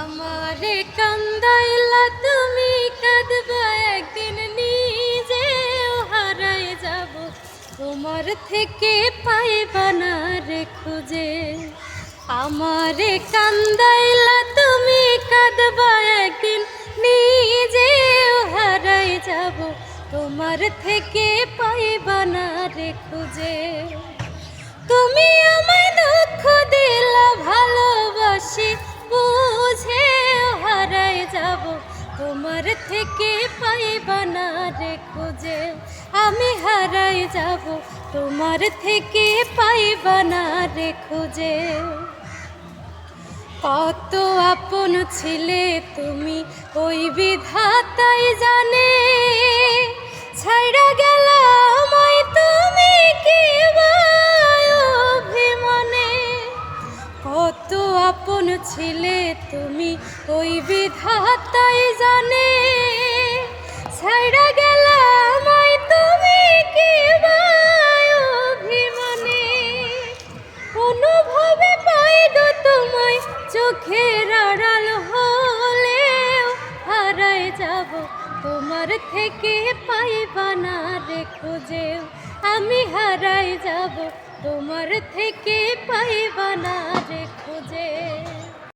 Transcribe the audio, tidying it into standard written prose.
আমারে কান্দাইলা তুমি, কাঁদবা একদিন নিজেও হারাই যাব, তোমার থেকে পাইবা না রে খুঁজে। আমারে কান্দাইলা তুমি, কাঁদবা একদিন নিজেও হারাই যাব, তোমার থেকে পাইবা না রে খুঁজে। তুমি আমায় দুঃখ দিলা ভালোবাসি বুঝে হারাই যাব, তোমার থেকে পাইবা না রে খুঁজে। আমি হারাই যাব, তোমার থেকে পাইবা না রে খুঁজে। কত আপন ছিলে তুমি, ওই বিধাতাই জানে, ছাইড়া গেলা আমায় তুমি কি অভিমানে। কত আপন ছিলে তুমি, ওই বিধাতাই জানে, ছাইড়া গেলা আমায় তুমি কি অভিমানে। অনুভবে পাই গো তোমায়, চোখের আড়াল হলেও হারাই যাব, তোমার থেকে পাইবা না রে খুঁজে। আমি হারাই যাব, তোমার থেকে পাইবা না রে খুঁজে।